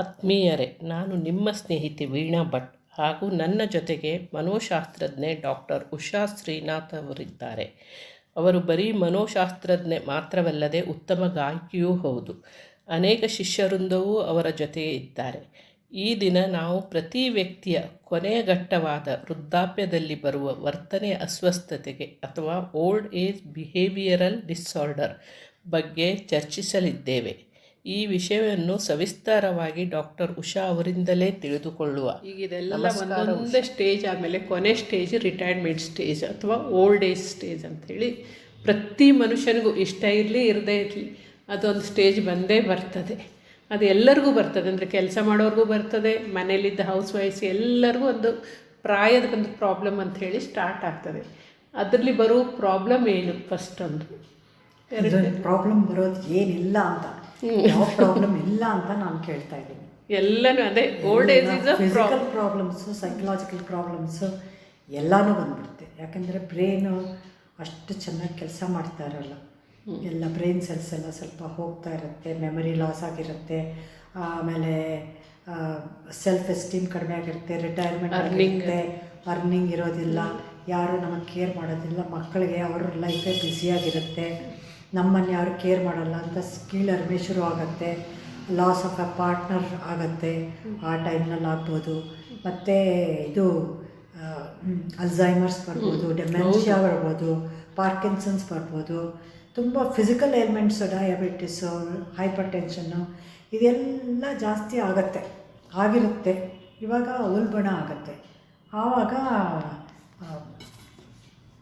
ಆತ್ಮೀಯರೇ, ನಾನು ನಿಮ್ಮ ಸ್ನೇಹಿತೆ ವೀಣಾ ಭಟ್ ಹಾಗೂ ನನ್ನ ಜೊತೆಗೆ ಮನೋಶಾಸ್ತ್ರಜ್ಞೆ ಡಾಕ್ಟರ್ ಉಷಾ ಶ್ರೀನಾಥ್ ಅವರಿದ್ದಾರೆ. ಅವರು ಬರೀ ಮನೋಶಾಸ್ತ್ರಜ್ಞೆ ಮಾತ್ರವಲ್ಲದೆ ಉತ್ತಮ ಗಾಯಕಿಯೂ ಹೌದು. ಅನೇಕ ಶಿಷ್ಯವೃಂದವೂ ಅವರ ಜೊತೆಗೆ ಇದ್ದಾರೆ. ಈ ದಿನ ನಾವು ಪ್ರತಿ ವ್ಯಕ್ತಿಯ ಕೊನೆಯ ಘಟ್ಟವಾದ ವೃದ್ಧಾಪ್ಯದಲ್ಲಿ ಬರುವ ವರ್ತನೆ ಅಸ್ವಸ್ಥತೆಗೆ ಅಥವಾ ಓಲ್ಡ್ ಏಜ್ ಬಿಹೇವಿಯರಲ್ ಡಿಸಾರ್ಡರ್ ಬಗ್ಗೆ ಚರ್ಚಿಸಲಿದ್ದೇವೆ. ಈ ವಿಷಯವನ್ನು ಸವಿಸ್ತಾರವಾಗಿ ಡಾಕ್ಟರ್ ಉಷಾ ಅವರಿಂದಲೇ ತಿಳಿದುಕೊಳ್ಳುವ. ಈಗ ಇದೆಲ್ಲ ಒಂದೊಂದೇ ಸ್ಟೇಜ್ ಆದಮೇಲೆ ಕೊನೆ ಸ್ಟೇಜ್ ರಿಟೈರ್ಮೆಂಟ್ ಸ್ಟೇಜ್ ಅಥವಾ ಓಲ್ಡ್ ಏಜ್ ಸ್ಟೇಜ್ ಅಂಥೇಳಿ ಪ್ರತಿ ಮನುಷ್ಯನಿಗೂ ಇಷ್ಟ ಇರಲಿ ಇರದೇ ಇರಲಿ ಅದೊಂದು ಸ್ಟೇಜ್ ಬಂದೇ ಬರ್ತದೆ. ಅದು ಎಲ್ಲರಿಗೂ ಬರ್ತದೆ, ಅಂದರೆ ಕೆಲಸ ಮಾಡೋರಿಗೂ ಬರ್ತದೆ, ಮನೇಲಿದ್ದ ಹೌಸ್ ವೈಫ್ಸ್ ಎಲ್ಲರಿಗೂ ಒಂದು ಪ್ರಾಯದ ಒಂದು ಪ್ರಾಬ್ಲಮ್ ಅಂಥೇಳಿ ಸ್ಟಾರ್ಟ್ ಆಗ್ತದೆ. ಅದರಲ್ಲಿ ಬರೋ ಪ್ರಾಬ್ಲಮ್ ಏನು? ಫಸ್ಟ್ ಒಂದು ಪ್ರಾಬ್ಲಮ್ ಬರೋದು ಏನಿಲ್ಲ ಅಂತ, ಯಾವ ಪ್ರಾಬ್ಲಮ್ ಇಲ್ಲ ಅಂತ ನಾನು ಕೇಳ್ತಾ ಇದ್ದೀನಿ. ಎಲ್ಲನೂ ಅದೇ old age is physical problems, psychological problems ಎಲ್ಲನೂ ಬಂದ್ಬಿಡುತ್ತೆ. ಯಾಕೆಂದರೆ ಬ್ರೈನು ಅಷ್ಟು ಚೆನ್ನಾಗಿ ಕೆಲಸ ಮಾಡ್ತಾ ಇರಲ್ಲ. ಎಲ್ಲ ಬ್ರೈನ್ ಸೆಲ್ಸ್ ಎಲ್ಲ ಸ್ವಲ್ಪ ಹೋಗ್ತಾ ಇರುತ್ತೆ, ಮೆಮೊರಿ ಲಾಸ್ ಆಗಿರುತ್ತೆ, ಆಮೇಲೆ ಸೆಲ್ಫ್ ಎಸ್ಟೀಮ್ ಕಡಿಮೆ ಆಗಿರುತ್ತೆ, ರಿಟೈರ್ಮೆಂಟ್ ಆಗಿರುತ್ತೆ, ಅರ್ನಿಂಗ್ ಇರೋದಿಲ್ಲ, ಯಾರೂ ನಮಗೆ ಕೇರ್ ಮಾಡೋದಿಲ್ಲ, ಮಕ್ಕಳಿಗೆ ಅವ್ರ ಲೈಫೇ ಬ್ಯುಸಿಯಾಗಿರುತ್ತೆ, ನಮ್ಮನ್ನು ಯಾರು ಕೇರ್ ಮಾಡಲ್ಲ ಅಂತ ಕೀಳರಿಮೆ ಶುರು ಆಗುತ್ತೆ, ಲಾಸ್ ಆಫ್ ಅ ಪಾರ್ಟ್ನರ್ ಆಗುತ್ತೆ, ಆ ಟೈಮ್ನಲ್ಲಿ ಆಗ್ಬೋದು. ಮತ್ತು ಇದು ಅಲ್ಝೈಮರ್ಸ್ ಬರ್ಬೋದು, ಡೆಮೆನ್ಷಿಯಾ ಬರ್ಬೋದು, ಪಾರ್ಕಿನ್ಸನ್ಸ್ ಬರ್ಬೋದು. ತುಂಬ ಫಿಸಿಕಲ್ ಏಲ್ಮೆಂಟ್ಸು, ಡಯಾಬಿಟಿಸು, ಹೈಪರ್ ಟೆನ್ಷನ್ನು ಇದೆಲ್ಲ ಜಾಸ್ತಿ ಆಗಿರುತ್ತೆ. ಇವಾಗ ಉಲ್ಬಣ ಆಗುತ್ತೆ. ಆವಾಗ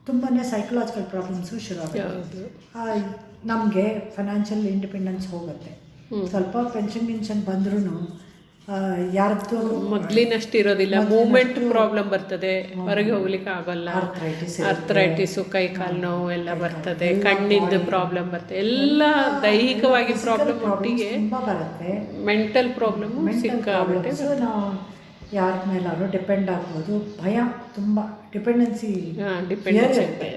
ತುಂಬಾ ಸೈಕಲಾಜಿಕಲ್ ಪ್ರಾಬ್ಲಮ್ಸು ಶುರು ಆಗುತ್ತೆ. ನಮಗೆ ಫೈನಾನ್ಷಿಯಲ್ ಇಂಡಿಪೆಂಡೆನ್ಸ್ ಹೋಗುತ್ತೆ. ಸ್ವಲ್ಪ ಪೆನ್ಷನ್ ಬಂದ್ರೂ ಯಾರದ್ದು ಮೊದಲಿನಷ್ಟು ಇರೋದಿಲ್ಲ. ಮೂಮೆಂಟ್ ಪ್ರಾಬ್ಲಮ್ ಬರ್ತದೆ, ಹೊರಗೆ ಹೋಗ್ಲಿಕ್ಕೆ ಆಗಲ್ಲ, ಅರ್ಥರೈಟಿಸು, ಕೈ ಕಾಲು ನೋವು ಎಲ್ಲ ಬರ್ತದೆ, ಕಣ್ಣಿಂದು ಪ್ರಾಬ್ಲಮ್ ಬರ್ತದೆ, ಎಲ್ಲ ದೈಹಿಕವಾಗಿ ಪ್ರಾಬ್ಲಮ್ ಒಟ್ಟಿಗೆ ತುಂಬ ಬರುತ್ತೆ. ಮೆಂಟಲ್ ಪ್ರಾಬ್ಲಮ್ಮು ಸಿಕ್ಕಾಬಿಟ್ಟೆ. ನಾವು ಯಾರ ಮೇಲಾದ್ರೂ ಡಿಪೆಂಡ್ ಆಗ್ಬೋದು. ಭಯ ತುಂಬ, ಡಿಪೆಂಡೆನ್ಸಿ ಇರುತ್ತೆ.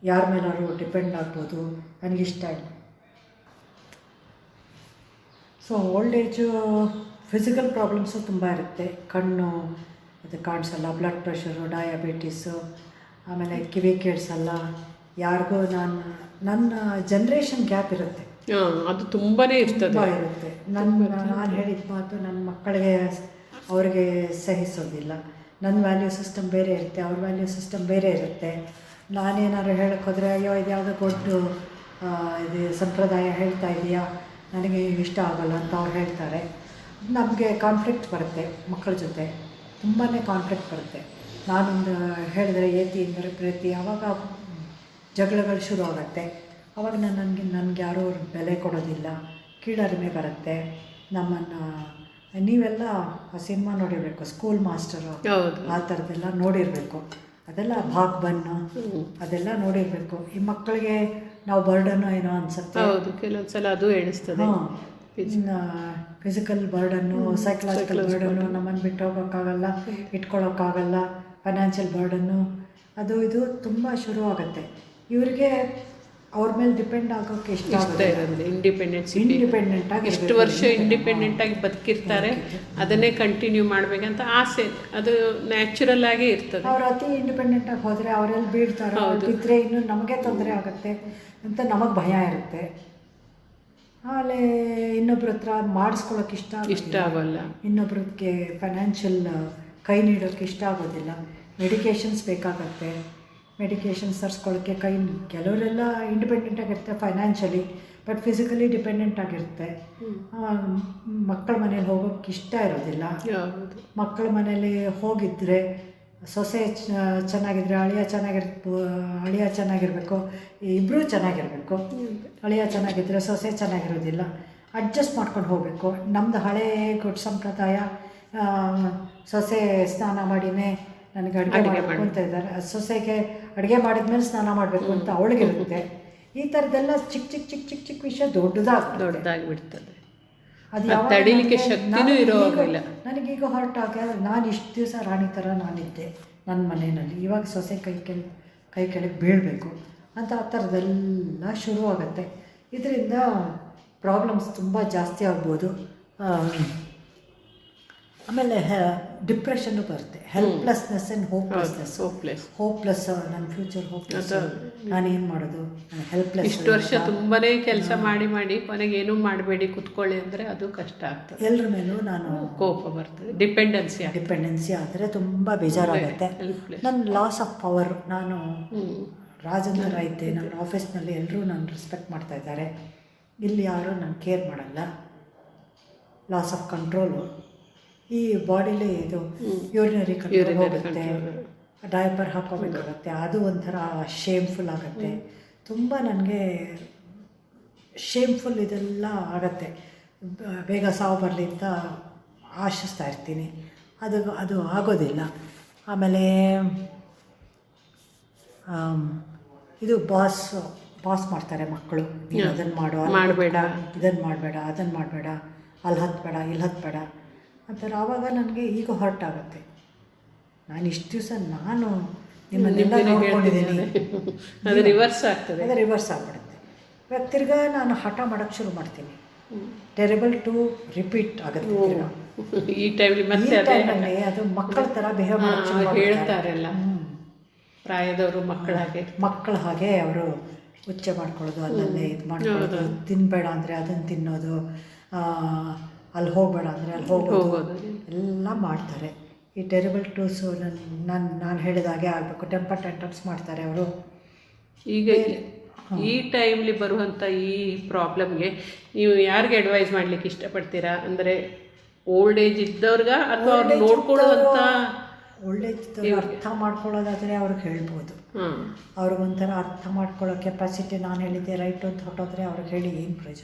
ಯಾರ ಮೇಲಾದ್ರೂ ಡಿಪೆಂಡ್ ಆಗ್ಬೋದು, ನನಗಿಷ್ಟ ಇಲ್ಲ. So old age physical problems ತುಂಬ ಇರುತ್ತೆ. ಕಣ್ಣು ಅದು ಕಾಣಿಸಲ್ಲ, ಬ್ಲಡ್ ಪ್ರೆಷರು, ಡಯಾಬಿಟೀಸು, ಆಮೇಲೆ ಕಿವಿ ಕೇಳಿಸಲ್ಲ. ಯಾರಿಗೂ ನನ್ನ ಜನ್ರೇಷನ್ ಗ್ಯಾಪ್ ಇರುತ್ತೆ, ಅದು ತುಂಬಾ ಇರ್ತದೆ. ನಾನು ಹೇಳಿದ ಮಾತು ನನ್ನ ಮಕ್ಕಳಿಗೆ ಅವ್ರಿಗೆ ಸಹಿಸೋದಿಲ್ಲ. ನನ್ನ ವ್ಯಾಲ್ಯೂ ಸಿಸ್ಟಮ್ ಬೇರೆ ಇರುತ್ತೆ, ಅವ್ರ ವ್ಯಾಲ್ಯೂ ಸಿಸ್ಟಮ್ ಬೇರೆ ಇರುತ್ತೆ. ನಾನೇನಾದ್ರು ಹೇಳಕ್ಕೆ ಹೋದರೆ, ಅಯ್ಯೋ ಇದು ಯಾವುದೋ ದೊಡ್ಡ ಇದು ಸಂಪ್ರದಾಯ ಹೇಳ್ತಾ ಇದೆಯಾ, ನನಗೆ ಇಷ್ಟ ಆಗೋಲ್ಲ ಅಂತ ಅವ್ರು ಹೇಳ್ತಾರೆ. ನಮಗೆ ಕಾನ್ಫ್ಲಿಕ್ಟ್ ಬರುತ್ತೆ, ಮಕ್ಕಳ ಜೊತೆ ತುಂಬಾ ಕಾನ್ಫ್ಲಿಕ್ಟ್ ಬರುತ್ತೆ. ನಾನೊಂದು ಹೇಳಿದ್ರೆ ಏತಿ ಅಂದರೆ ಪ್ರೀತಿ, ಆವಾಗ ಜಗಳಗಳು ಶುರು ಆಗುತ್ತೆ. ಆವಾಗ ನನಗೆ ಯಾರೂ ಬೆಲೆ ಕೊಡೋದಿಲ್ಲ, ಕೀಳರಿಮೆ ಬರುತ್ತೆ. ನಮ್ಮನ್ನು ನೀವೆಲ್ಲ ಆ ಸಿನಿಮಾ ನೋಡಿರಬೇಕು, ಸ್ಕೂಲ್ ಮಾಸ್ಟರು, ಆ ಥರದ್ದೆಲ್ಲ ನೋಡಿರಬೇಕು. ಅದೆಲ್ಲ ಭಾಗ್ ಬನ್ನು ಅದೆಲ್ಲ ನೋಡಿರಬೇಕು. ಈ ಮಕ್ಕಳಿಗೆ ನಾವು ಬರ್ಡನ್ನು ಏನೋ ಅನಿಸುತ್ತೆ. ಹೌದು, ಕೆಲವೊಂದು ಸಲ ಅದು ಎಣಿಸ್ತದೆ. ಫಿಸಿಕಲ್ ಬರ್ಡನ್ನು, ಸೈಕಲಾಜಿಕಲ್ ಬರ್ಡನ್ನು, ನಮ್ಮನ್ನು ಬಿಟ್ಟು ಹೋಗೋಕ್ಕಾಗಲ್ಲ, ಇಟ್ಕೊಳ್ಳೋಕ್ಕಾಗಲ್ಲ, ಫೈನಾನ್ಷಿಯಲ್ ಬರ್ಡನ್ನು, ಅದು ಇದು ತುಂಬ ಶುರು ಆಗುತ್ತೆ. ಇವರಿಗೆ ಅವ್ರ ಮೇಲೆ ಡಿಪೆಂಡ್ ಆಗೋಕ್ಕೆ ಇಷ್ಟ ಇರೋದಿಲ್ಲ. ಇಂಡಿಪೆಂಡೆಂಟಾಗಿ ಎಷ್ಟು ವರ್ಷ ಇಂಡಿಪೆಂಡೆಂಟಾಗಿ ಬದುಕಿರ್ತಾರೆ, ಅದನ್ನೇ ಕಂಟಿನ್ಯೂ ಮಾಡಬೇಕಂತ ಆಸೆ, ಅದು ನ್ಯಾಚುರಲ್ ಆಗಿ ಇರ್ತದೆ. ಅವ್ರು ಅತಿ ಇಂಡಿಪೆಂಡೆಂಟಾಗಿ ಹೋದರೆ ಅವರೆಲ್ಲಿ ಬೀಳ್ತಾರೆ, ಬಿದ್ದರೆ ಇನ್ನೂ ನಮಗೆ ತೊಂದರೆ ಆಗುತ್ತೆ ಅಂತ ನಮಗೆ ಭಯ ಇರುತ್ತೆ. ಆಮೇಲೆ ಇನ್ನೊಬ್ರ ಹತ್ರ ಮಾಡಿಸ್ಕೊಳ್ಳೋಕೆ ಇಷ್ಟ ಆಗೋಲ್ಲ, ಇನ್ನೊಬ್ರಿಗೆ ಫೈನಾನ್ಷಿಯಲ್ ಕೈ ನೀಡೋಕ್ಕೆ ಇಷ್ಟ ಆಗೋದಿಲ್ಲ. ಮೆಡಿಕೇಷನ್ಸ್ ಬೇಕಾಗತ್ತೆ, ಮೆಡಿಕೇಷನ್ಸ್ ತರಿಸ್ಕೊಳ್ಳೋಕ್ಕೆ ಕೆಲವರೆಲ್ಲ ಇಂಡಿಪೆಂಡೆಂಟಾಗಿರುತ್ತೆ ಫೈನಾನ್ಷಿಯಲಿ, ಬಟ್ ಫಿಸಿಕಲಿ ಡಿಪೆಂಡೆಂಟ್ ಆಗಿರುತ್ತೆ. ಮಕ್ಕಳ ಮನೇಲಿ ಹೋಗೋಕ್ಕೆ ಇಷ್ಟ ಇರೋದಿಲ್ಲ. ಮಕ್ಕಳ ಮನೇಲಿ ಹೋಗಿದ್ದರೆ ಸೊಸೆ ಚೆನ್ನಾಗಿದ್ದರೆ ಅಳಿಯ ಚೆನ್ನಾಗಿರಬೇಕು, ಇಬ್ಬರೂ ಚೆನ್ನಾಗಿರಬೇಕು. ಅಳಿಯ ಚೆನ್ನಾಗಿದ್ದರೆ ಸೊಸೆ ಚೆನ್ನಾಗಿರೋದಿಲ್ಲ, ಅಡ್ಜಸ್ಟ್ ಮಾಡ್ಕೊಂಡು ಹೋಗಬೇಕು. ನಮ್ಮದು ಹಳೇ ಗುಡ್ ಸಂಪ್ರದಾಯ, ಸೊಸೆ ಸ್ನಾನ ಮಾಡಿನೇ ನನಗೆ ಅಡುಗೆ ಮಾಡಬೇಕು ಅಂತ ಇದ್ದಾರೆ, ಸೊಸೆಗೆ ಅಡುಗೆ ಮಾಡಿದ್ಮೇಲೆ ಸ್ನಾನ ಮಾಡಬೇಕು ಅಂತ ಅವಳಿಗಿರುತ್ತೆ. ಈ ಥರದ್ದೆಲ್ಲ ಚಿಕ್ಕ ವಿಷಯ ದೊಡ್ಡದಾಗಿಬಿಡ್ತದೆ. ಅದು ತಡಿಲಿಕ್ಕೆ ಶಕ್ತಿನೂ ಇರೋದಿಲ್ಲ. ನನಗೀಗ ಹೊರಟಾಗ ನಾನು ಇಷ್ಟು ದಿವಸ ರಾಣಿ ಥರ ನಾನಿದ್ದೆ ನನ್ನ ಮನೆಯಲ್ಲಿ, ಇವಾಗ ಸೊಸೆ ಕೈ ಕೆಳಗೆ ಬೀಳಬೇಕು ಅಂತ ಆ ಥರದ್ದೆಲ್ಲ ಶುರು ಆಗುತ್ತೆ. ಇದರಿಂದ ಪ್ರಾಬ್ಲಮ್ಸ್ ತುಂಬ ಜಾಸ್ತಿ ಆಗ್ಬೋದು. ಆಮೇಲೆ ಡಿಪ್ರೆಷನ್ನು ಬರುತ್ತೆ, ಹೆಲ್ಪ್ಲೆಸ್ನೆಸ್ ಆ್ಯಂಡ್ ಹೋಪ್ಲೆಸ್ನೆಸ್. ಹೋಪ್ಲೆಸ್, ನನ್ನ ಫ್ಯೂಚರ್ ಹೋಪ್ಲೆಸ್, ನಾನೇನು ಮಾಡೋದು, ಹೆಲ್ಪ್ಲೆಸ್. ಇಷ್ಟು ವರ್ಷ ತುಂಬಾ ಕೆಲಸ ಮಾಡಿ ಕೊನೆಗೆ ಏನೂ ಮಾಡಬೇಡಿ ಕೂತ್ಕೊಳ್ಳಿ ಅಂದರೆ ಅದು ಕಷ್ಟ ಆಗ್ತದೆ. ಎಲ್ಲರ ಮೇಲೂ ನಾನು ಕೋಪ ಬರ್ತದೆ, ಡಿಪೆಂಡೆನ್ಸಿ ಆದರೆ ತುಂಬ ಬೇಜಾರಾಗುತ್ತೆ. ನನ್ನ ಲಾಸ್ ಆಫ್ ಪವರ್. ನಾನು ರಾಜಂತರ ಇದ್ದೆ, ನನ್ನ ಆಫೀಸ್ನಲ್ಲಿ ಎಲ್ಲರೂ ನಾನು ರೆಸ್ಪೆಕ್ಟ್ ಮಾಡ್ತಾಯಿದ್ದಾರೆ, ಇಲ್ಲಿ ಯಾರೂ ನಾನು ಕೇರ್ ಮಾಡಲ್ಲ. Loss of control. ಈ ಬಾಡಿಲಿ ಇದು ಯೂರಿನರಿ ಕಂಟ್ರೋಲ್ ಹೋಗುತ್ತೆ, ಡೈಪರ್ ಹಾಕೋಬೇಕಾಗತ್ತೆ, ಅದು ಒಂಥರ ಶೇಮ್ಫುಲ್ ಆಗುತ್ತೆ. ತುಂಬ ನನಗೆ ಶೇಮ್ಫುಲ್ ಇದೆಲ್ಲ ಆಗತ್ತೆ. ಬೇಗ ಸಾವು ಬರಲಿ ಅಂತ ಆಶಿಸ್ತಾ ಇರ್ತೀನಿ, ಅದು ಆಗೋದಿಲ್ಲ. ಆಮೇಲೆ ಇದು ಬಾಸ್ ಮಾಡ್ತಾರೆ ಮಕ್ಕಳು, ನೀನು ಅದನ್ನು ಮಾಡಬೇಡ, ಇದನ್ನು ಮಾಡಬೇಡ, ಅದನ್ನು ಮಾಡಬೇಡ, ಅಲ್ಲಿ ಹತ್ತಬೇಡ, ಇಲ್ಲಿ ಹತ್ತಬೇಡ ಅಂತಾರೆ. ಆವಾಗ ನನಗೆ ಈಗ ಹರ್ಟ್ ಆಗುತ್ತೆ. ನಾನು ಇಷ್ಟು ದಿವಸ ನಾನು ನಿಮ್ಮನ್ನೆಲ್ಲ ನೋಡ್ಕೊಂಡಿದ್ದೀನಿ, ಅದು ರಿವರ್ಸ್ ಆಗಿಬಿಡುತ್ತೆ. ಇವಾಗ ತಿರ್ಗಾ ನಾನು ಹಠ ಮಾಡೋಕ್ಕೆ ಶುರು ಮಾಡ್ತೀನಿ. ಟೆರಿಬಲ್ ಟು ರಿಪೀಟ್ ಆಗುತ್ತೆ ಈ ಟೈಮಲ್ಲಿ. ಅದು ಮಕ್ಕಳ ಥರ ಬಿಹೇವ್ ಮಾಡೋಕ್ಕೆ ಹೇಳ್ತಾರಲ್ಲ, ಪ್ರಾಯದವರು ಮಕ್ಕಳ ಹಾಗೆ ಅವರು ಉಚ್ಚೆ ಮಾಡ್ಕೊಳ್ಳೋದು, ಅಲ್ಲಲ್ಲೇ ಇದು ಮಾಡ್ಕೊಳ್ಳೋದು, ತಿನ್ನಬೇಡ ಅಂದರೆ ಅದನ್ನು ತಿನ್ನೋದು, ಅಲ್ಲಿ ಹೋಗಬೇಡ ಅಂದರೆ ಅಲ್ಲಿ ಹೋಗೋದು ಎಲ್ಲ ಮಾಡ್ತಾರೆ. ಈ ಟೆರಿಬಲ್ ಟೂಸು ನಾನು ಹೇಳಿದಾಗೆ ಆಗಬೇಕು. ಟೆಂಪರ್ ಟೆಂಟಮ್ಸ್ ಮಾಡ್ತಾರೆ ಅವರು. ಈಗ ಈ ಟೈಮ್ಲಿ ಬರುವಂಥ ಈ ಪ್ರಾಬ್ಲಮ್ಗೆ ನೀವು ಯಾರಿಗೆ ಅಡ್ವೈಸ್ ಮಾಡಲಿಕ್ಕೆ ಇಷ್ಟಪಡ್ತೀರಾ? ಅಂದರೆ ಓಲ್ಡ್ ಏಜ್ ಇದ್ದವ್ರಿಗೆ ಅಥವಾ ಅವ್ರು ನೋಡ್ಕೊಳ್ಳುವಂಥ ಓಲ್ಡ್ ಏಜ್ ಅರ್ಥ ಮಾಡ್ಕೊಳ್ಳೋದಾದರೆ ಅವ್ರಿಗೆ ಹೇಳ್ಬೋದು. ಅವ್ರಿಗೊಂಥರ ಅರ್ಥ ಮಾಡ್ಕೊಳ್ಳೋ ಕೆಪಾಸಿಟಿ ನಾನು ಹೇಳಿದ್ದೆ ರೈಟ್ ಅಂತ ಹೊಟ್ಟೋದ್ರೆ ಅವ್ರಿಗೆ ಹೇಳಿ ಏನು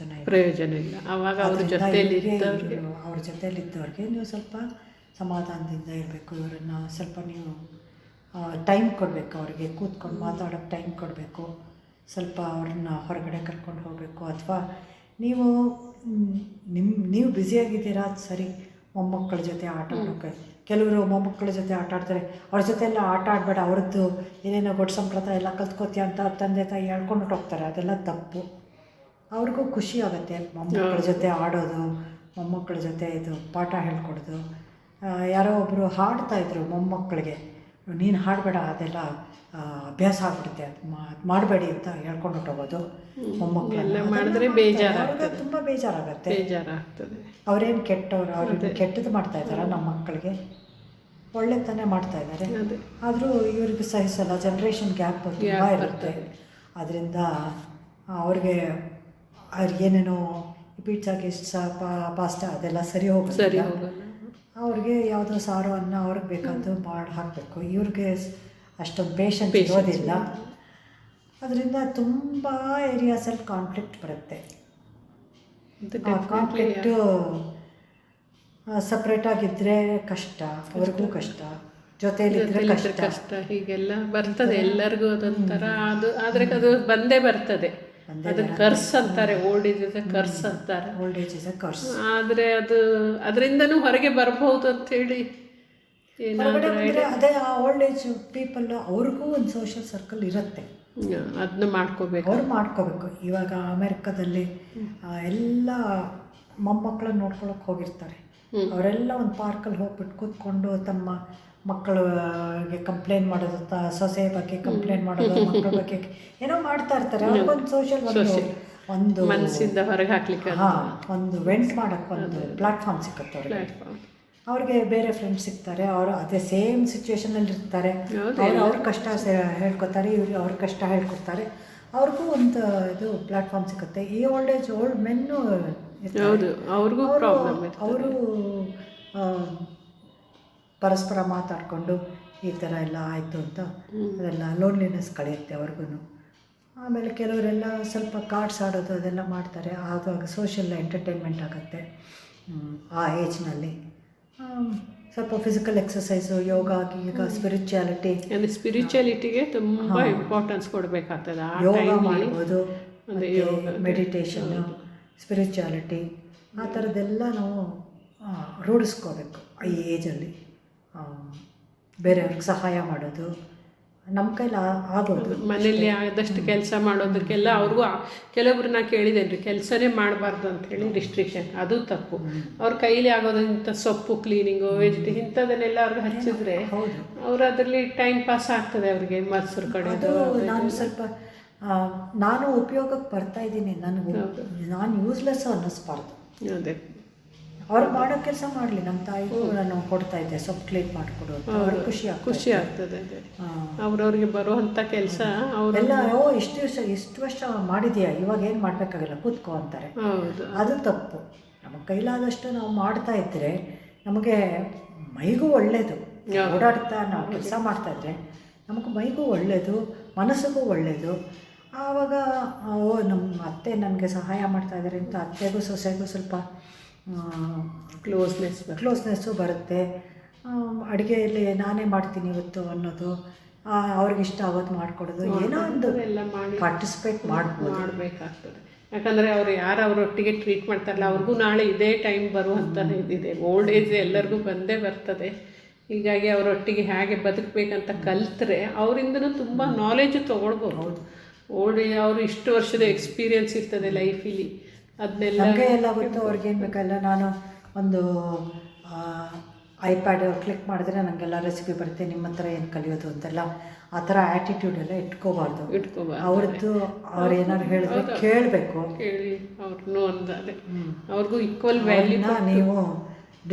ಪ್ರಯೋಜನ ಇಲ್ಲ. ಆವಾಗ ಅವ್ರ ಜೊತೆಯಲ್ಲಿದ್ದವ್ರಿಗೆ ನೀವು ಸ್ವಲ್ಪ ಸಮಾಧಾನದಿಂದ ಇರಬೇಕು. ಇವರನ್ನು ಸ್ವಲ್ಪ ನೀವು ಟೈಮ್ ಕೊಡಬೇಕು, ಅವರಿಗೆ ಕೂತ್ಕೊಂಡು ಮಾತಾಡೋಕ್ಕೆ ಟೈಮ್ ಕೊಡಬೇಕು. ಸ್ವಲ್ಪ ಅವ್ರನ್ನ ಹೊರಗಡೆ ಕರ್ಕೊಂಡು ಹೋಗಬೇಕು. ಅಥವಾ ನೀವು ಬ್ಯುಸಿಯಾಗಿದ್ದೀರಾ, ಅದು ಸರಿ, ಮೊಮ್ಮಕ್ಕಳ ಜೊತೆ ಆಟ ಆಡೋಕ್ಕೆ. ಕೆಲವರು ಮೊಮ್ಮಕ್ಕಳ ಜೊತೆ ಆಟ ಆಡ್ತಾರೆ, ಅವ್ರ ಜೊತೆ ಎಲ್ಲ ಆಟ ಆಡಬೇಡ, ಅವ್ರದ್ದು ಏನೇನೋ ಗೊಡ್ಡ ಸಂಪ್ರದಾಯ ಎಲ್ಲ ಕಲ್ತ್ಕೋತೀಯ ಅಂತ ಅವ್ರ ತಂದೆ ತಾಯಿ ಹೇಳ್ಕೊಂಡು ಹೋಗ್ತಾರೆ. ಅದೆಲ್ಲ ತಪ್ಪು. ಅವ್ರಿಗೂ ಖುಷಿ ಆಗುತ್ತೆ ಮೊಮ್ಮಕ್ಕಳ ಜೊತೆ ಆಡೋದು, ಮೊಮ್ಮಕ್ಕಳ ಜೊತೆ ಇದು ಪಾಠ ಹೇಳ್ಕೊಡೋದು. ಯಾರೋ ಒಬ್ಬರು ಹಾಡ್ತಾಯಿದ್ರು ಮೊಮ್ಮಕ್ಕಳಿಗೆ, ನೀನು ಹಾಡಬೇಡ, ಅದೆಲ್ಲ ಅಭ್ಯಾಸ ಆಗ್ಬಿಡುತ್ತೆ, ಅದು ಮಾಡಬೇಡಿ ಅಂತ ಹೇಳ್ಕೊಂಡು ಹೊಟ್ಟೋಗೋದು. ಮೊಮ್ಮಕ್ಕಳೆಲ್ಲ ಮಾಡಿದ್ರೆ ತುಂಬ ಬೇಜಾರಾಗುತ್ತೆ. ಅವರೇನು ಕೆಟ್ಟವ್ರು, ಅವ್ರಿಗೆ ಕೆಟ್ಟದ್ದು ಮಾಡ್ತಾಯಿದ್ದಾರೆ ನಮ್ಮ ಮಕ್ಕಳಿಗೆ, ಒಳ್ಳೆತನೇ ಮಾಡ್ತಾಯಿದ್ದಾರೆ. ಆದರೂ ಇವ್ರಿಗೆ ಸಹಿಸಲ್ಲ, ಜನ್ರೇಷನ್ ಗ್ಯಾಪ್ ತುಂಬ ಇರುತ್ತೆ. ಅದರಿಂದ ಅವ್ರಿಗೆ ಏನೇನೋ ಪಿಜ್ಜಾ ಗಿಜ್ಜಾ ಪಾಸ್ತಾ ಅದೆಲ್ಲ ಸರಿ ಹೋಗುತ್ತೆ. ಅವ್ರಿಗೆ ಯಾವುದೋ ಸಾರು ಅನ್ನ ಅವ್ರಿಗೆ ಬೇಕಾದ್ದು ಮಾಡಿ ಹಾಕಬೇಕು. ಇವ್ರಿಗೆ ಅಷ್ಟೊಂದು ಪೇಷನ್ಸ್ ಇರೋದಿಲ್ಲ. ಅದರಿಂದ ತುಂಬ ಏರಿಯಾಸಲ್ಲಿ ಕಾನ್ಫ್ಲಿಕ್ಟ್ ಬರುತ್ತೆ. ಕಾನ್ಫ್ಲಿಕ್ಟು ಸಪ್ರೇಟಾಗಿದ್ದರೆ ಕಷ್ಟ, ಅವ್ರಿಗೂ ಕಷ್ಟ, ಜೊತೆಯಲ್ಲಿದ್ದರೆ ಕಷ್ಟ. ಹೀಗೆಲ್ಲ ಬರ್ತದೆ ಎಲ್ಲರಿಗೂ ಅದೊಂಥರ. ಆದರೆ ಅದು ಬಂದೇ ಬರ್ತದೆ. ಅದನ್ನ ಕರ್ಸ್ ಅಂತಾರೆ, old age is a curse ಅಂತಾರೆ. Old age is a curse. ಆದರೆ ಅದರಿಂದನೂ ಹೊರಗೆ ಬರ್ಬೋದು ಅಂಥೇಳಿ ಅದೇ ಆ ಓಲ್ಡ್ ಏಜ್ ಪೀಪಲ್ ಅವ್ರಿಗೂ ಒಂದು ಸೋಷಿಯಲ್ ಸರ್ಕಲ್ ಇರುತ್ತೆ, ಅದನ್ನ ಮಾಡ್ಕೋಬೇಕು. ಅವ್ರು ಮಾಡ್ಕೋಬೇಕು. ಇವಾಗ ಅಮೆರಿಕದಲ್ಲಿ ಎಲ್ಲ ಮೊಮ್ಮಕ್ಕಳನ್ನ ನೋಡ್ಕೊಳಕ್ಕೆ ಹೋಗಿರ್ತಾರೆ. ಅವರೆಲ್ಲ ಒಂದು ಪಾರ್ಕಲ್ಲಿ ಹೋಗ್ಬಿಟ್ಟು ಕೂತ್ಕೊಂಡು ತಮ್ಮ ಮಕ್ಕಳಿಗೆ ಕಂಪ್ಲೇಂಟ್ ಮಾಡೋದು, ಸೊಸೆ ಬಗ್ಗೆ ಕಂಪ್ಲೇಂಟ್ ಮಾಡೋದು, ಮಕ್ಕಳ ಬಗ್ಗೆ ಏನೋ ಮಾಡ್ತಾ ಇರ್ತಾರೆ. ಅವ್ರಿಗೊಂದು ಸೋಷಿಯಲ್ ಒಂದು ಮನಸ್ಸಿಂದ ಹೊರಗೆ ಹಾಕ್ಲಿಕ್ಕೆ ಒಂದು ವೆಂಟ್ ಮಾಡೋಕ್ಕೆ ಒಂದು ಪ್ಲಾಟ್ಫಾರ್ಮ್ ಸಿಗುತ್ತೆ ಅವ್ರಿಗೆ. ಬೇರೆ ಫ್ರೆಂಡ್ಸ್ ಸಿಗ್ತಾರೆ, ಅವರು ಅದೇ ಸೇಮ್ ಸಿಚುವೇಶನಲ್ಲಿ ಇರ್ತಾರೆ. ಅವ್ರ ಕಷ್ಟ ಹೇಳ್ಕೊತಾರೆ, ಇವ್ರಿಗೆ ಅವ್ರ ಕಷ್ಟ ಹೇಳ್ಕೊಡ್ತಾರೆ. ಅವ್ರಿಗೂ ಒಂದು ಇದು ಪ್ಲಾಟ್ಫಾರ್ಮ್ ಸಿಗುತ್ತೆ. ಈ ಓಲ್ಡ್ ಮೆನ್ನು ಅವರು ಪರಸ್ಪರ ಮಾತಾಡಿಕೊಂಡು ಈ ಥರ ಎಲ್ಲ ಆಯಿತು ಅಂತ ಅದೆಲ್ಲ ಲೋನ್ಲಿನೆಸ್ ಕಳೆಯುತ್ತೆ ಅವ್ರಿಗೂ. ಆಮೇಲೆ ಕೆಲವರೆಲ್ಲ ಸ್ವಲ್ಪ ಕಾರ್ಡ್ಸ್ ಆಡೋದು ಅದೆಲ್ಲ ಮಾಡ್ತಾರೆ. ಆವಾಗ ಸೋಷಿಯಲ್ ಎಂಟರ್ಟೈನ್ಮೆಂಟ್ ಆಗುತ್ತೆ ಆ ಏಜ್ನಲ್ಲಿ. ಸ್ವಲ್ಪ ಫಿಸಿಕಲ್ ಎಕ್ಸಸೈಸು, ಯೋಗ, ಈಗ ಸ್ಪಿರಿಚುಯಾಲಿಟಿಗೆ ತುಂಬ ಇಂಪಾರ್ಟೆನ್ಸ್ ಕೊಡಬೇಕಾಗ್ತದೆ. ಯೋಗ ಮಾಡ್ಬೋದು, ಮೆಡಿಟೇಷನ್ನು, ಸ್ಪಿರಿಚುಯಾಲಿಟಿ ಆ ಥರದ್ದೆಲ್ಲ ನಾವು ರೂಢಿಸ್ಕೋಬೇಕು ಈ ಏಜಲ್ಲಿ. ಬೇರೆಯವ್ರಿಗೆ ಸಹಾಯ ಮಾಡೋದು, ನಮ್ಮ ಕೈಲಿ ಆಗೋದು. ಮನೇಲಿ ಆದಷ್ಟು ಕೆಲಸ ಮಾಡೋದಕ್ಕೆಲ್ಲ ಅವ್ರಿಗೂ ಕೆಲವ್ರನ್ನ ಕೇಳಿದ್ದೇನೆ ರೀ, ಕೆಲಸನೇ ಮಾಡಬಾರ್ದು ಅಂಥೇಳಿ ರಿಸ್ಟ್ರಿಕ್ಷನ್, ಅದು ತಪ್ಪು. ಅವ್ರ ಕೈಲಿ ಆಗೋದು ಇಂಥ ಸೊಪ್ಪು ಕ್ಲೀನಿಂಗು ಇಂಥದನ್ನೆಲ್ಲ ಅವ್ರಿಗೆ ಹಚ್ಚಿದ್ರೆ ಅವ್ರು ಅದರಲ್ಲಿ ಟೈಮ್ ಪಾಸ್ ಆಗ್ತದೆ ಅವ್ರಿಗೆ. ಮೊಸರು ಕಡೆದು ನಾನು ಸ್ವಲ್ಪ ನಾನು ಉಪಯೋಗಕ್ಕೆ ಬರ್ತಾ ಇದ್ದೀನಿ, ನಾನು ಯೂಸ್ಲೆಸ್ ಅನ್ನಿಸ್ಬಾರ್ದು. ಅದೇ ಅವ್ರು ಮಾಡೋ ಕೆಲಸ ಮಾಡಲಿ. ನಮ್ಮ ತಾಯಿಗೂ ನಾನು ಕೊಡ್ತಾ ಇದ್ದೆ ಸೊಪ್ಪು ಕ್ಲೀನ್ ಮಾಡಿಕೊಡು, ಖುಷಿ ಆಗ್ತದೆ. ಅದೇ ಅವ್ರವ್ರಿಗೆ ಬರುವಂಥ ಕೆಲಸ ಅವರೆಲ್ಲ ಇಷ್ಟು ವರ್ಷ ಮಾಡಿದ್ಯಾ, ಇವಾಗ ಏನು ಮಾಡಬೇಕಾಗಿಲ್ಲ ಕೂತ್ಕೋ ಅಂತಾರೆ. ಅದು ತಪ್ಪು. ನಮ್ಮ ಕೈಲಾದಷ್ಟು ನಾವು ಮಾಡ್ತಾ ಇದ್ದರೆ ನಮಗೆ ಮೈಗೂ ಒಳ್ಳೆಯದು. ಓಡಾಡ್ತಾ ನಾವು ಕೆಲಸ ಮಾಡ್ತಾಯಿದ್ರೆ ನಮಗೆ ಮೈಗೂ ಒಳ್ಳೆಯದು, ಮನಸ್ಸಿಗೂ ಒಳ್ಳೆಯದು. ಆವಾಗ ನಮ್ಮ ಅತ್ತೆ ನನಗೆ ಸಹಾಯ ಮಾಡ್ತಾಯಿದ್ದಾರೆ ಅಂತ ಅತ್ತೆಗೂ ಸೊಸೆಗೂ ಸ್ವಲ್ಪ ಕ್ಲೋಸ್ನೆಸ್ಸು ಬರುತ್ತೆ. ಅಡುಗೆಯಲ್ಲಿ ನಾನೇ ಮಾಡ್ತೀನಿ ಇವತ್ತು ಅನ್ನೋದು, ಅವ್ರಿಗಿಷ್ಟ ಆಗೋದು ಮಾಡಿಕೊಡೋದು, ಏನೋ ಒಂದು ಎಲ್ಲ ಮಾಡಿ ಪಾರ್ಟಿಸಿಪೇಟ್ ಮಾಡಬೇಕಾಗ್ತದೆ. ಯಾಕಂದರೆ ಅವ್ರು ಯಾರು ಅವರೊಟ್ಟಿಗೆ ಟ್ರೀಟ್ ಮಾಡ್ತಾರಲ್ಲ ಅವ್ರಿಗೂ ನಾಳೆ ಇದೇ ಟೈಮ್ ಬರುವಂಥ ಇದಿದೆ. ಓಲ್ಡ್ ಏಜ್ ಎಲ್ಲರಿಗೂ ಬಂದೇ ಬರ್ತದೆ. ಹೀಗಾಗಿ ಅವರೊಟ್ಟಿಗೆ ಹೇಗೆ ಬದುಕಬೇಕಂತ ಕಲಿತ್ರೆ ಅವರಿಂದನೂ ತುಂಬ ನಾಲೆಜು ತೊಗೊಳ್ಬೋದು. ಓಲ್ಡ್ ಏಜ್ ಅವರು ಇಷ್ಟು ವರ್ಷದ ಎಕ್ಸ್ಪೀರಿಯೆನ್ಸ್ ಇರ್ತದೆ ಲೈಫಿಲಿ, ಅದನ್ನೆಲ್ಲ ಎಲ್ಲ ಗೊತ್ತು ಅವ್ರಿಗೇನು ಬೇಕಲ್ಲ. ನಾನು ಒಂದು ಐಪ್ಯಾಡ್ ಕ್ಲಿಕ್ ಮಾಡಿದ್ರೆ ನನಗೆಲ್ಲ ರೆಸಿಪಿ ಬರುತ್ತೆ, ನಿಮ್ಮ ಹತ್ರ ಏನು ಕಲಿಯೋದು ಅಂತೆಲ್ಲ ಆ ಥರ ಆ್ಯಟಿಟ್ಯೂಡೆಲ್ಲ ಇಟ್ಕೋಬಾರ್ದು. ಅವ್ರದ್ದು ಅವ್ರು ಏನಾದ್ರು ಹೇಳಿದ್ರೆ ಕೇಳಬೇಕು. ಕೇಳಿ ಅವ್ರನ್ನೂ ಅಂದಾರೆ ಅವ್ರಿಗೂ ಈಕ್ವಲ್ ವ್ಯಾಲ್ಯೂನ ನೀವು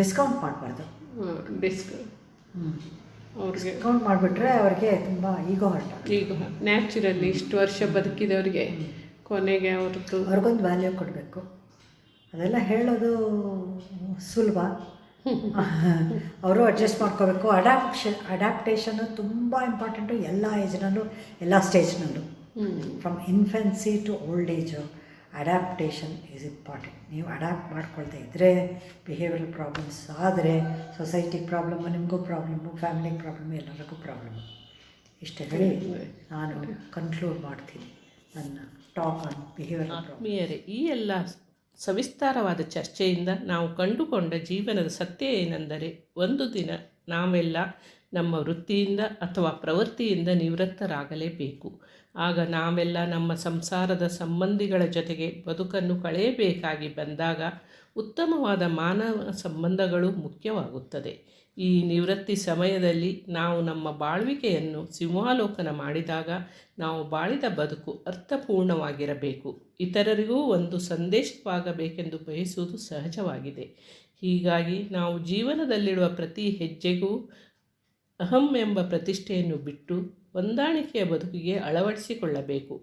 ಡಿಸ್ಕೌಂಟ್ ಮಾಡಬಾರ್ದು. ಅವ್ರಿಗೆ ಡಿಸ್ಕೌಂಟ್ ಮಾಡಿಬಿಟ್ರೆ ಅವ್ರಿಗೆ ತುಂಬ ಈಗೋ ನ್ಯಾಚುರಲಿ ಇಷ್ಟು ವರ್ಷ ಬದುಕಿದವ್ರಿಗೆ ಕೊನೆಗೆ ಅವ್ರಿಗೊಂದು ವ್ಯಾಲ್ಯೂ ಕೊಡಬೇಕು. ಅದೆಲ್ಲ ಹೇಳೋದು ಸುಲಭ, ಅವರು ಅಡ್ಜಸ್ಟ್ ಮಾಡ್ಕೋಬೇಕು. ಅಡ್ಯಾಪ್ಟೇಷನ್ನು ತುಂಬ ಇಂಪಾರ್ಟೆಂಟು ಎಲ್ಲ ಏಜ್ನಲ್ಲೂ, ಎಲ್ಲ ಸ್ಟೇಜ್ನಲ್ಲೂ. From infancy to old age adaptation is important. ನೀವು ಅಡ್ಯಾಪ್ಟ್ ಮಾಡ್ಕೊಳ್ತಾ ಇದ್ದರೆ ಬಿಹೇವಿಯರಲ್ ಪ್ರಾಬ್ಲಮ್ಸ್ ಆದರೆ ಸೊಸೈಟಿಗೆ ಪ್ರಾಬ್ಲಮ್ಮು, ನಿಮಗೂ ಪ್ರಾಬ್ಲಮ್ಮು, ಫ್ಯಾಮಿಲಿಗೆ ಪ್ರಾಬ್ಲಮ್ಮು, ಎಲ್ಲರಿಗೂ ಪ್ರಾಬ್ಲಮ್ಮು. ಇಷ್ಟೇ ಹೇಳಿ ನಾನು ಕನ್ಕ್ಲೂಡ್ ಮಾಡ್ತೀನಿ ನನ್ನ ಟಾಕ್ ಆನ್ ಬಿಹೇವಿಯರಲ್ ಪ್ರಾಬ್ಲಮ್. ಆತ್ಮೀಯರೇ, ಈ ಎಲ್ಲ ಸವಿಸ್ತಾರವಾದ ಚರ್ಚೆಯಿಂದ ನಾವು ಕಂಡುಕೊಂಡ ಜೀವನದ ಸತ್ಯ ಏನೆಂದರೆ, ಒಂದು ದಿನ ನಾವೆಲ್ಲ ನಮ್ಮ ವೃತ್ತಿಯಿಂದ ಅಥವಾ ಪ್ರವೃತ್ತಿಯಿಂದ ನಿವೃತ್ತರಾಗಲೇಬೇಕು. ಆಗ ನಾವೆಲ್ಲ ನಮ್ಮ ಸಂಸಾರದ ಸಂಬಂಧಿಗಳ ಜೊತೆಗೆ ಬದುಕನ್ನು ಕಳೆಯಬೇಕಾಗಿ ಬಂದಾಗ ಉತ್ತಮವಾದ ಮಾನವ ಸಂಬಂಧಗಳು ಮುಖ್ಯವಾಗುತ್ತದೆ. ಈ ನಿವೃತ್ತಿ ಸಮಯದಲ್ಲಿ ನಾವು ನಮ್ಮ ಬಾಳ್ವಿಕೆಯನ್ನು ಸಿಂಹಾವಲೋಕನ ಮಾಡಿದಾಗ ನಾವು ಬಾಳಿದ ಬದುಕು ಅರ್ಥಪೂರ್ಣವಾಗಿರಬೇಕು, ಇತರರಿಗೂ ಒಂದು ಸಂದೇಶವಾಗಬೇಕೆಂದು ಬಯಸುವುದು ಸಹಜವಾಗಿದೆ. ಹೀಗಾಗಿ ನಾವು ಜೀವನದಲ್ಲಿಡುವ ಪ್ರತಿ ಹೆಜ್ಜೆಗೂ ಅಹಂ ಎಂಬ ಪ್ರತಿಷ್ಠೆಯನ್ನು ಬಿಟ್ಟು ಹೊಂದಾಣಿಕೆಯ ಬದುಕಿಗೆ ಅಳವಡಿಸಿಕೊಳ್ಳಬೇಕು.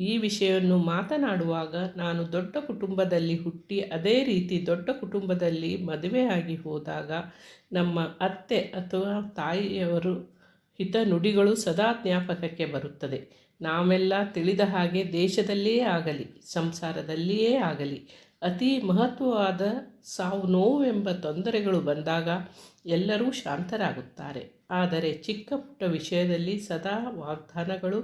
ಈ ವಿಷಯವನ್ನು ಮಾತನಾಡುವಾಗ ನಾನು ದೊಡ್ಡ ಕುಟುಂಬದಲ್ಲಿ ಹುಟ್ಟಿ ಅದೇ ರೀತಿ ದೊಡ್ಡ ಕುಟುಂಬದಲ್ಲಿ ಮದುವೆಯಾಗಿ ಹೋದಾಗ ನಮ್ಮ ಅತ್ತೆ ಅಥವಾ ತಾಯಿಯವರು ಹಿತ ನುಡಿಗಳು ಸದಾ ಜ್ಞಾಪಕಕ್ಕೆ ಬರುತ್ತದೆ. ನಾವೆಲ್ಲ ತಿಳಿದ ಹಾಗೆ ದೇಶದಲ್ಲಿಯೇ ಆಗಲಿ ಸಂಸಾರದಲ್ಲಿಯೇ ಆಗಲಿ ಅತಿ ಮಹತ್ವವಾದ ಸಾವು ನೋವೆಂಬ ತೊಂದರೆಗಳು ಬಂದಾಗ ಎಲ್ಲರೂ ಶಾಂತರಾಗುತ್ತಾರೆ. ಆದರೆ ಚಿಕ್ಕ ಪುಟ್ಟ ವಿಷಯದಲ್ಲಿ ಸದಾ ವಾಗ್ದಾನಗಳು,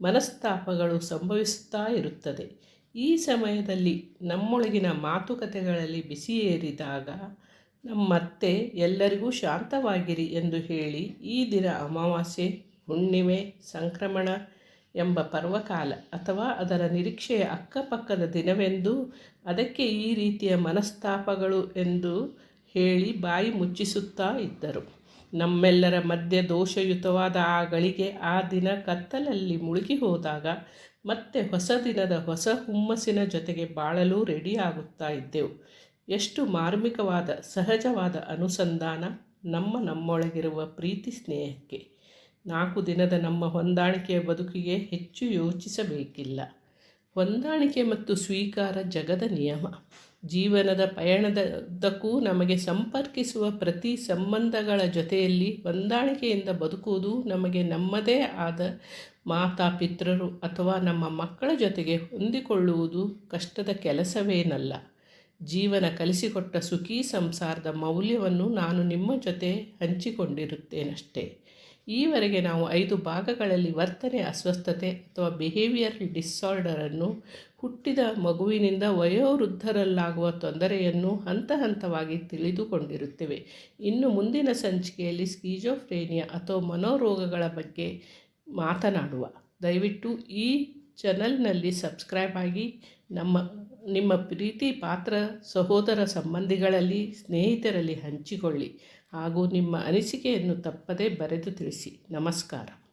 ಮನಸ್ತಾಪಗಳು ಸಂಭವಿಸುತ್ತಾ ಇರುತ್ತದೆ. ಈ ಸಮಯದಲ್ಲಿ ನಮ್ಮೊಳಗಿನ ಮಾತುಕತೆಗಳಲ್ಲಿ ಬಿಸಿಯೇರಿದಾಗ ನಮ್ಮತ್ತೆ ಎಲ್ಲರಿಗೂ ಶಾಂತವಾಗಿರಿ ಎಂದು ಹೇಳಿ ಈ ದಿನ ಅಮಾವಾಸ್ಯೆ, ಹುಣ್ಣಿಮೆ, ಸಂಕ್ರಮಣ ಎಂಬ ಪರ್ವಕಾಲ ಅಥವಾ ಅದರ ನಿರೀಕ್ಷೆಯ ಅಕ್ಕಪಕ್ಕದ ದಿನವೆಂದು, ಅದಕ್ಕೆ ಈ ರೀತಿಯ ಮನಸ್ತಾಪಗಳು ಎಂದು ಹೇಳಿ ಬಾಯಿ ಮುಚ್ಚಿಸುತ್ತಾ ಇದ್ದರು. ನಮ್ಮೆಲ್ಲರ ಮಧ್ಯೆ ದೋಷಯುತವಾದ ಆ ಗಳಿಗೆ ಆ ದಿನ ಕತ್ತಲಲ್ಲಿ ಮುಳುಗಿ ಹೋದಾಗ ಮತ್ತೆ ಹೊಸ ದಿನದ ಹೊಸ ಹುಮ್ಮಸ್ಸಿನ ಜೊತೆಗೆ ಬಾಳಲು ರೆಡಿಯಾಗುತ್ತಾ ಇದ್ದೆವು. ಎಷ್ಟು ಮಾರ್ಮಿಕವಾದ ಸಹಜವಾದ ಅನುಸಂಧಾನ ನಮ್ಮೊಳಗಿರುವ ಪ್ರೀತಿ ಸ್ನೇಹಕ್ಕೆ. 4 ದಿನದ ನಮ್ಮ ಹೊಂದಾಣಿಕೆಯ ಬದುಕಿಗೆ ಹೆಚ್ಚು ಯೋಚಿಸಬೇಕಿಲ್ಲ. ಹೊಂದಾಣಿಕೆ ಮತ್ತು ಸ್ವೀಕಾರ ಜಗದ ನಿಯಮ. ಜೀವನದ ಪಯಣದದ್ದಕ್ಕೂ ನಮಗೆ ಸಂಪರ್ಕಿಸುವ ಪ್ರತಿ ಸಂಬಂಧಗಳ ಜೊತೆಯಲ್ಲಿ ಹೊಂದಾಣಿಕೆಯಿಂದ ಬದುಕುವುದು ನಮಗೆ ನಮ್ಮದೇ ಆದ ಮಾತಾಪಿತೃರು ಅಥವಾ ನಮ್ಮ ಮಕ್ಕಳ ಜೊತೆಗೆ ಹೊಂದಿಕೊಳ್ಳುವುದು ಕಷ್ಟದ ಕೆಲಸವೇನಲ್ಲ. ಜೀವನ ಕಲಿಸಿಕೊಟ್ಟ ಸುಖಿ ಸಂಸಾರದ ಮೌಲ್ಯವನ್ನು ನಾನು ನಿಮ್ಮ ಜೊತೆ ಹಂಚಿಕೊಂಡಿರುತ್ತೇನಷ್ಟೇ. ಈವರೆಗೆ ನಾವು 5 ಭಾಗಗಳಲ್ಲಿ ವರ್ತನೆ ಅಸ್ವಸ್ಥತೆ ಅಥವಾ ಬಿಹೇವಿಯರಲ್ ಡಿಸಾರ್ಡರನ್ನು, ಹುಟ್ಟಿದ ಮಗುವಿನಿಂದ ವಯೋವೃದ್ಧರಲ್ಲಾಗುವ ತೊಂದರೆಯನ್ನು ಹಂತ ಹಂತವಾಗಿ ತಿಳಿದುಕೊಂಡಿರುತ್ತೇವೆ. ಇನ್ನು ಮುಂದಿನ ಸಂಚಿಕೆಯಲ್ಲಿ ಸ್ಕಿಜೋಫ್ರೇನಿಯಾ ಅಥವಾ ಮನೋರೋಗಗಳ ಬಗ್ಗೆ ಮಾತನಾಡುವ. ದಯವಿಟ್ಟು ಈ ಚಾನಲ್ನಲ್ಲಿ ಸಬ್ಸ್ಕ್ರೈಬ್ ಆಗಿ ನಿಮ್ಮ ಪ್ರೀತಿ ಪಾತ್ರ ಸಹೋದರ ಸಂಬಂಧಿಗಳಲ್ಲಿ ಸ್ನೇಹಿತರಲ್ಲಿ ಹಂಚಿಕೊಳ್ಳಿ ಹಾಗೂ ನಿಮ್ಮ ಅನಿಸಿಕೆಯನ್ನು ತಪ್ಪದೇ ಬರೆದು ತಿಳಿಸಿ. ನಮಸ್ಕಾರ.